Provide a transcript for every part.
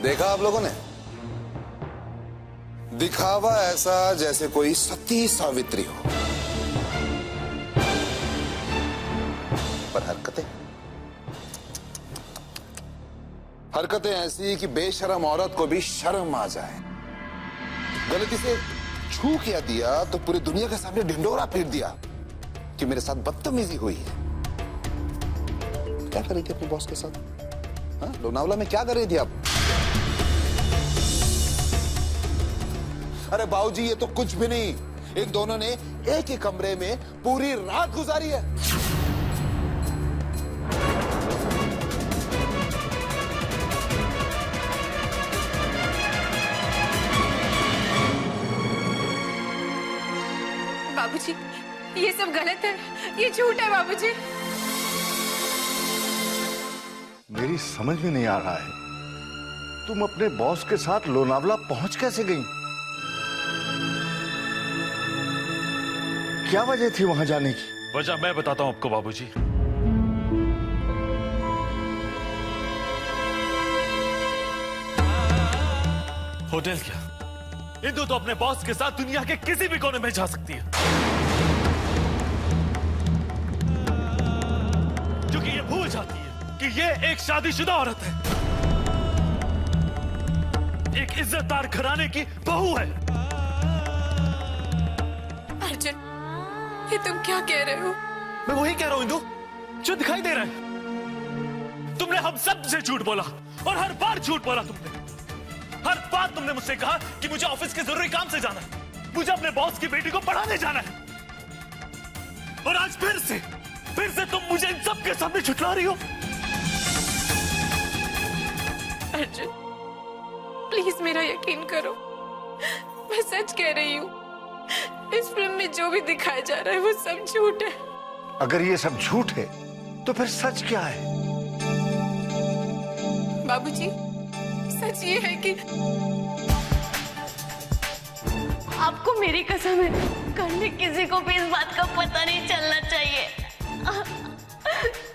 देखा आप लोगों ने? दिखावा ऐसा जैसे कोई सती सावित्री हो, पर हरकतें ऐसी कि बेशरम औरत को भी शर्म आ जाए। गलती से छू क्या दिया तो पूरी दुनिया के सामने ढिंडोरा पीट दिया कि मेरे साथ बदतमीजी हुई है। क्या कर रही थी अपने बॉस के साथ? हाँ, लोनावला में क्या कर रही थी आप? अरे बाबूजी, ये तो कुछ भी नहीं। इन दोनों ने एक ही कमरे में पूरी रात गुजारी है। बाबूजी, ये सब गलत है, ये झूठ है बाबूजी। मेरी समझ में नहीं आ रहा है, तुम अपने बॉस के साथ लोनावला पहुंच कैसे गई? क्या वजह थी वहां जाने की? वजह मैं बताता हूं आपको बाबूजी। होटल क्या, इंदु तो अपने बॉस के साथ दुनिया के किसी भी कोने में जा सकती है, क्योंकि ये भूल जाती है कि ये एक शादीशुदा औरत है, एक इज्जतदार घराने की बहू है। अर्जुन, ये तुम क्या कह रहे हो? मैं वही कह रहा हूं इंदु जो दिखाई दे रहा है। तुमने हम सब से झूठ बोला और हर बार झूठ बोला तुमने। हर बार तुमने मुझसे कहा कि मुझे ऑफिस के जरूरी काम से जाना है, मुझे अपने बॉस की बेटी को पढ़ाने जाना है, और आज फिर से तुम मुझे इन सब के सामने झुठला रही हो। अर्जुन, प्लीज मेरा यकीन करो, मैं सच कह रही हूँ। इस फिल्म में जो भी दिखाया जा रहा है वो सब झूठ है। अगर ये सब झूठ है तो फिर सच क्या है? बाबूजी, सच ये है कि आपको मेरी कसम है, कल में किसी को भी इस बात का पता नहीं चलना चाहिए,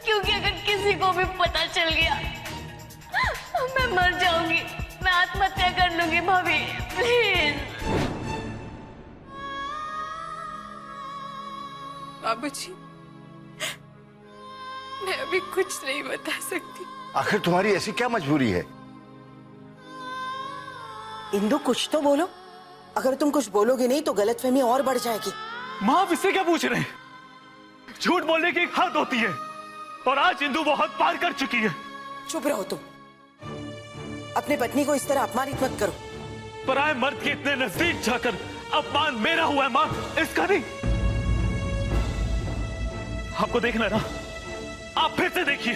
क्योंकि अगर किसी को भी पता चल गया मैं मर जाऊंगी, मैं आत्महत्या कर लूंगी। भाभी प्लीज। बाबूजी, मैं अभी कुछ नहीं बता सकती। आखिर तुम्हारी ऐसी क्या मजबूरी है? इंदु, कुछ तो बोलो। अगर तुम कुछ बोलोगे नहीं तो गलतफहमी और बढ़ जाएगी। माँ, आप इससे क्या पूछ रहे हैं? झूठ बोलने की एक हद होती है, और आज इंदु वो हद पार कर चुकी है। चुप रहो तुम। अपने पत्नी को इस तरह अपमानित मत करो। पराये मर्द के इतने नजदीक जाकर अपमान मेरा हुआ है माँ, इसका नहीं। आपको देखना है ना, आप फिर से देखिए।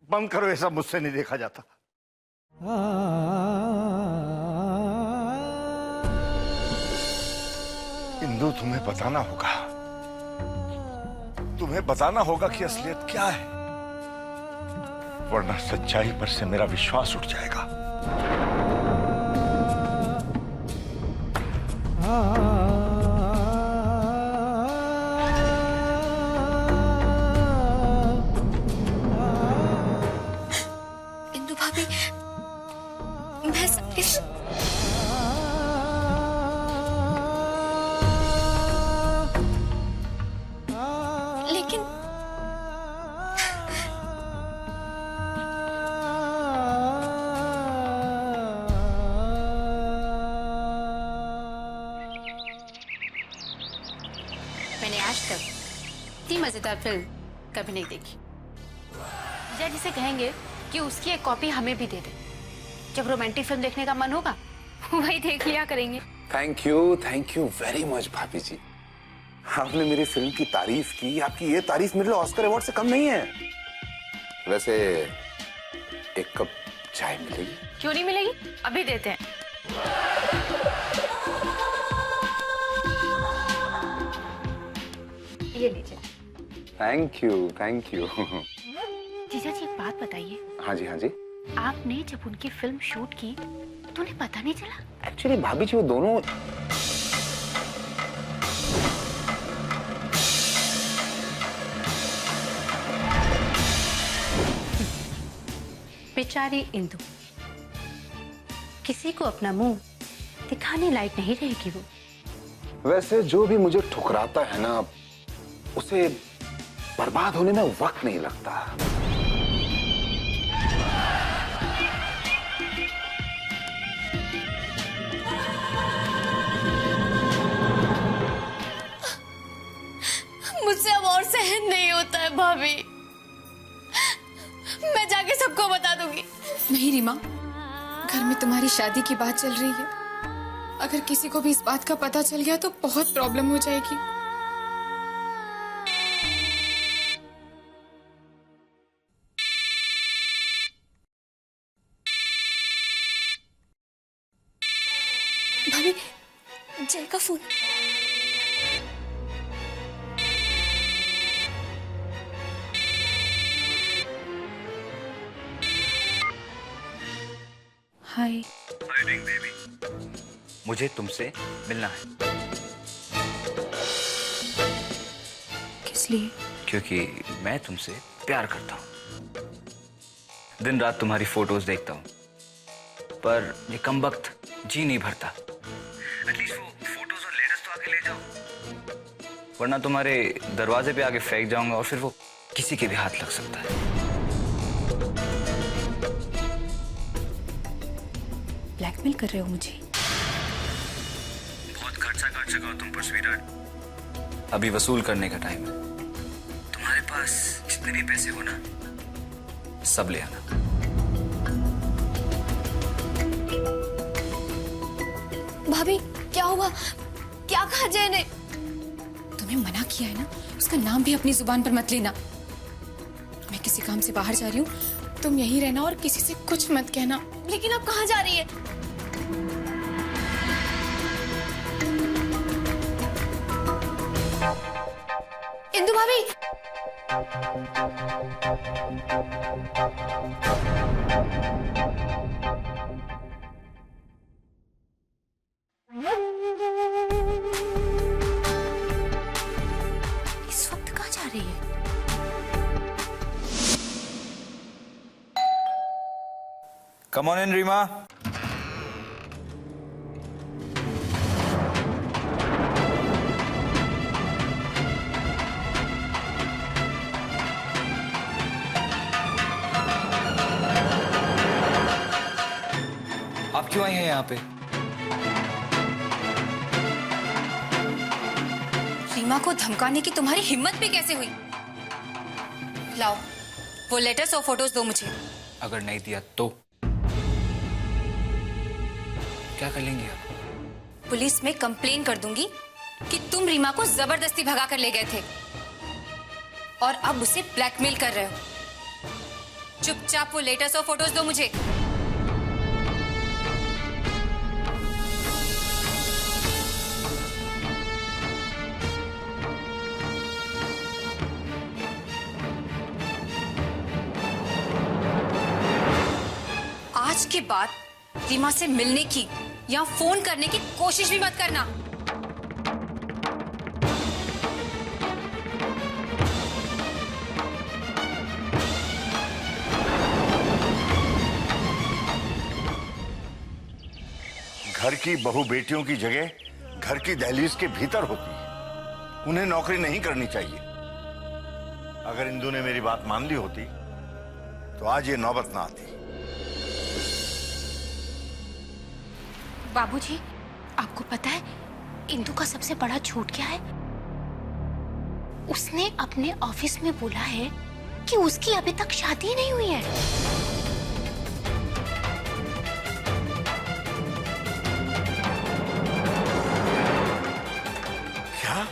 बंद करो, ऐसा मुझसे नहीं देखा जाता। इंदु, तुम्हें बताना होगा कि असलियत क्या है, वरना सच्चाई पर से मेरा विश्वास उठ जाएगा। लेकिन मैंने आज तक इतनी मजेदार फिल्म कभी नहीं देखी। या जिसे कहेंगे कि उसकी एक कॉपी हमें भी दे दे, जब रोमांटिक फिल्म देखने का मन होगा वही देख लिया करेंगे। थैंक यू वेरी मच भाभी जी। आपने मेरी फिल्म की तारीफ की, आपकी ये तारीफ मेरे लिए ऑस्कर अवार्ड से कम नहीं है। वैसे एक कप चाय मिलेगी? क्यों नहीं मिलेगी, अभी देते हैं। ये लीजिए। Thank you, thank you. जीजा जी एक बात बताइए, हाँ जी, हाँ जी। आपने जब उनकी फिल्म शूट की तो उन्हें पता नहीं चला? एक्चुअली भाभी जी वो दोनों बेचारी इंदु, किसी को अपना मुंह दिखाने लायक नहीं रहेगी वो। वैसे जो भी मुझे ठुकराता है ना, उसे बर्बाद होने में वक्त नहीं लगता। मुझसे अब और सहन नहीं होता है भाभी। मैं जाके सबको बता दूंगी। नहीं रीमा, घर में तुम्हारी शादी की बात चल रही है। अगर किसी को भी इस बात का पता चल गया तो बहुत प्रॉब्लम हो जाएगी। भाभी, जय का फोन। हाय। मुझे तुमसे मिलना है। किस लिए? क्योंकि मैं तुमसे प्यार करता हूँ। दिन रात तुम्हारी फोटोज देखता हूँ, पर ये कमबख्त जी नहीं भरता। एटलीस्ट वो फोटोज और लेटर्स तो आके ले जाओ, वरना तुम्हारे दरवाजे पे आके फेंक जाऊंगा और फिर वो किसी के भी हाथ लग सकता है। ब्लैकमेल कर रहे हो मुझे? बहुत खर्चा कर चुका हो तुम पर स्वीटहार्ट। अभी वसूल करने का टाइम है। तुम्हारे पास जितने भी पैसे हो ना, सब ले आना। भाभी, क्या हुआ? क्या कहा जय ने? तुम्हें मना किया है ना, उसका नाम भी अपनी जुबान पर मत लेना। मैं किसी काम से बाहर जा रही हूँ, तुम यहीं रहना और किसी से कुछ मत कहना। लेकिन अब कहाँ जा रही है? इंदु भाभी, इस वक्त कहाँ जा रही है? Come on in Reema. आप क्यों आई हैं यहाँ पे? रीमा को धमकाने की तुम्हारी हिम्मत भी कैसे हुई? लाओ, वो लेटर्स और फोटोज दो मुझे। अगर नहीं दिया तो क्या कर लेंगे आप? पुलिस में कंप्लेन कर दूंगी कि तुम रीमा को जबरदस्ती भगा कर ले गए थे और अब उसे ब्लैकमेल कर रहे हो। चुपचाप वो लेटर्स और फोटोज दो मुझे। आज के बाद रीमा से मिलने की या फोन करने की कोशिश भी मत करना। घर की बहू बेटियों की जगह घर की दहलीज के भीतर होती है। उन्हें नौकरी नहीं करनी चाहिए। अगर इंदु ने मेरी बात मान ली होती तो आज ये नौबत ना आती। बाबूजी, आपको पता है इंदु का सबसे बड़ा झूठ क्या है? उसने अपने ऑफिस में बोला है कि उसकी अभी तक शादी नहीं हुई है। क्या?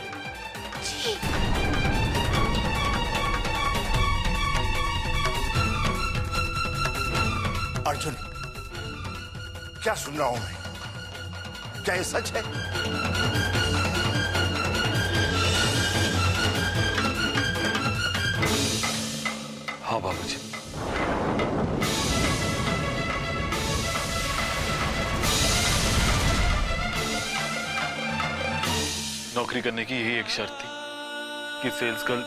जी। अर्जुन, क्या सुन रहा हूं मैं? क्या ये सच है? हाँ बाबूजी। नौकरी करने की यही एक शर्त थी कि सेल्स गर्ल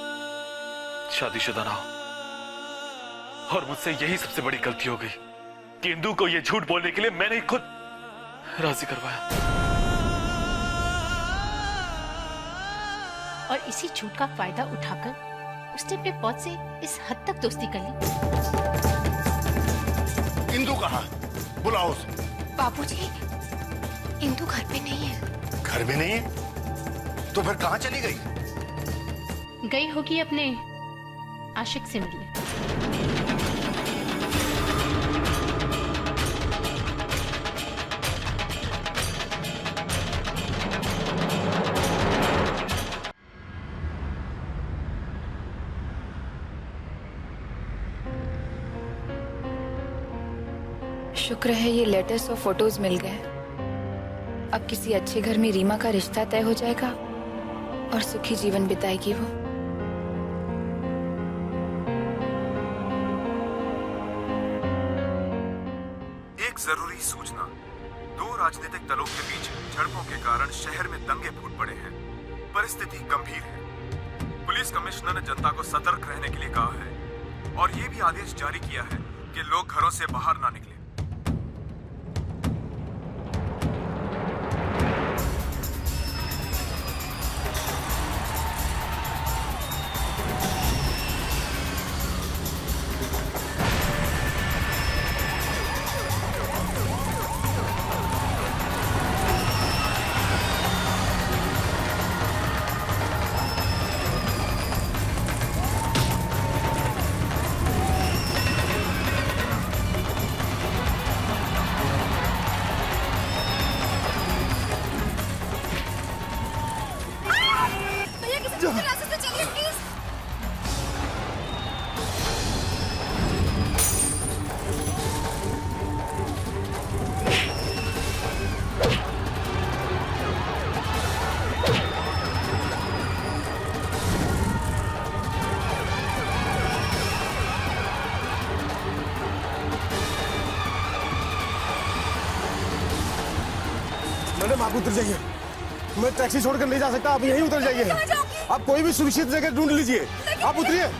शादीशुदा ना हो। और मुझसे यही सबसे बड़ी गलती हो गई कि इंदु को यह झूठ बोलने के लिए मैंने खुद राजी करवाया। और इसी झूठ का फायदा उठाकर उसने अपने पौध से इस हद तक दोस्ती कर ली। इंदु कहाँ? बुलाओ उसे। बाबूजी, इंदु घर पे नहीं है। घर में नहीं है? तो फिर कहाँ चली गई? गई होगी अपने आशिक से मिलने। शुक्र है ये लेटर्स और फोटोज मिल गए। अब किसी अच्छे घर में रीमा का रिश्ता तय हो जाएगा और सुखी जीवन बिताएगी वो। एक जरूरी सूचना। दो राजनीतिक दलों के बीच झड़पों के कारण शहर में दंगे फूट पड़े हैं। परिस्थिति गंभीर है। पुलिस कमिश्नर ने जनता को सतर्क रहने के लिए कहा है और ये भी आदेश जारी किया है कि लोग घरों से बाहर ना निकलें। मैडम आप उतर जाइए, मैं टैक्सी छोड़कर नहीं जा सकता, आप यहीं उतर जाइए। आप कोई भी सुरक्षित जगह ढूंढ लीजिए, आप उतरिए।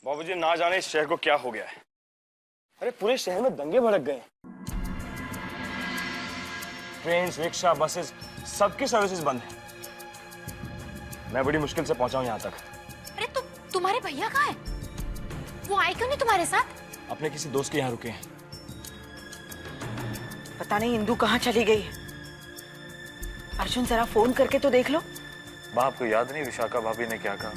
बाबूजी ना जाने इस शहर को क्या हो गया है। अरे पूरे शहर में दंगे भड़क गए। ट्रेन, रिक्शा, बसेस सबकी सर्विसेज बंद है। मैं बड़ी मुश्किल से पहुंचा हूं यहाँ तक। अरे तुम्हारे भैया कहाँ है? वो आए क्यों नहीं तुम्हारे साथ? अपने किसी दोस्त के यहाँ रुके हैं। पता नहीं इंदु कहाँ चली गई। अर्जुन जरा फोन करके तो देख लो। माँ आपको याद नहीं विशाखा भाभी ने क्या कहा?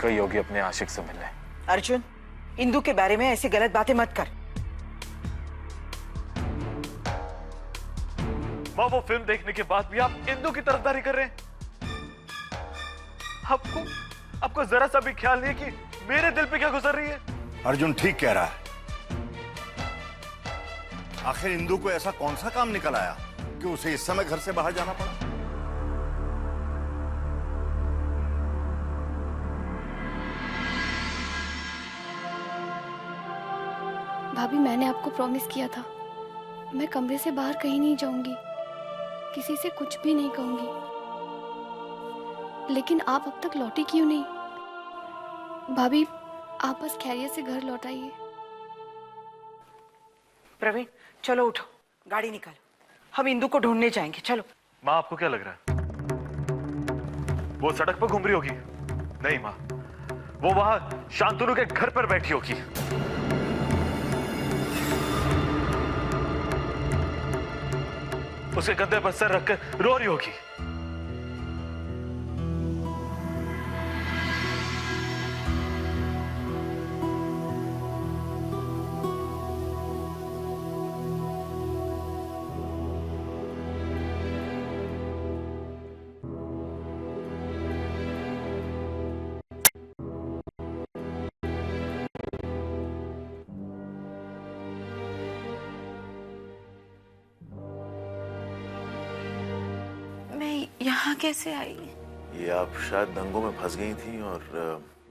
कई होगी अपने आशिक से मिलने। अर्जुन, इंदु के बारे में ऐसी गलत बातें मत कर। माँ वो फिल्म देखने के बाद भी आप इंदु की तरफदारी कर रहे हैं। आपको जरा सा भी ख्याल नहीं है कि मेरे दिल पे क्या गुजर रही है? अर्जुन ठीक कह रहा है। आखिर इंदु को ऐसा कौन सा काम निकल आया कि उसे इस समय घर से बाहर जाना पड़ा? भाभी, मैंने आपको प्रॉमिस किया था मैं कमरे से बाहर कहीं नहीं जाऊंगी, किसी से कुछ भी नहीं कहूंगी। लेकिन आप अब तक लौटी क्यों नहीं? भाभी, आप बस खैरियत से घर लौट आइए। प्रवीण, चलो उठो, गाड़ी निकालो, हम इंदु को ढूंढने जाएंगे। चलो। माँ, आपको क्या लग रहा है वो सड़क पर घूम रही होगी? नहीं माँ, वो वहां शांतनु के घर पर बैठी होगी। उसके कंधे पर सर रखकर रो रही होगी। यहाँ कैसे आई? ये आप शायद दंगों में फंस गई थी और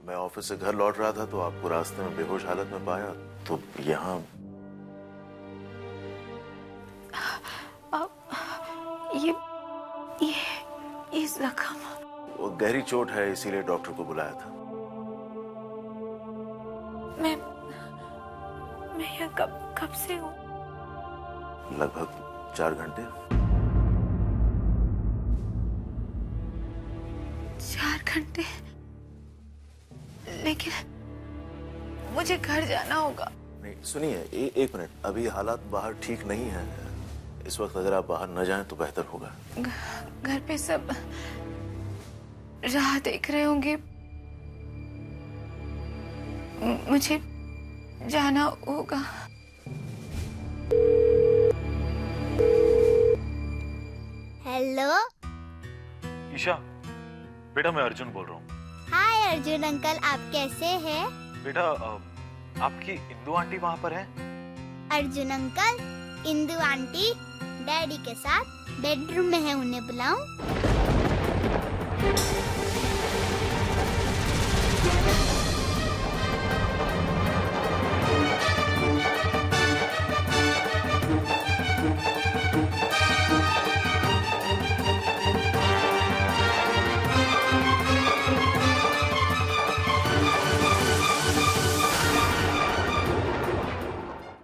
मैं ऑफिस से घर लौट रहा था तो आपको रास्ते में बेहोश हालत में पाया तो यहाँ। ये जख्म वो गहरी चोट है, इसीलिए डॉक्टर को बुलाया था। मैं यहाँ कब से हूँ? लगभग 4 घंटे। 4 घंटे? लेकिन मुझे घर जाना होगा। नहीं सुनिए, एक मिनट, अभी हालात बाहर ठीक नहीं है। इस वक्त अगर आप बाहर न जाएं तो बेहतर होगा। घर पे सब राह देख रहे होंगे, मुझे जाना होगा। हेलो ईशा, बेटा मैं अर्जुन बोल रहा हूँ। हाय अर्जुन अंकल, आप कैसे हैं? बेटा आपकी इंदु आंटी वहाँ पर है? Arjun uncle, Indu aunty daddy के साथ बेडरूम में है, उन्हें बुलाऊं?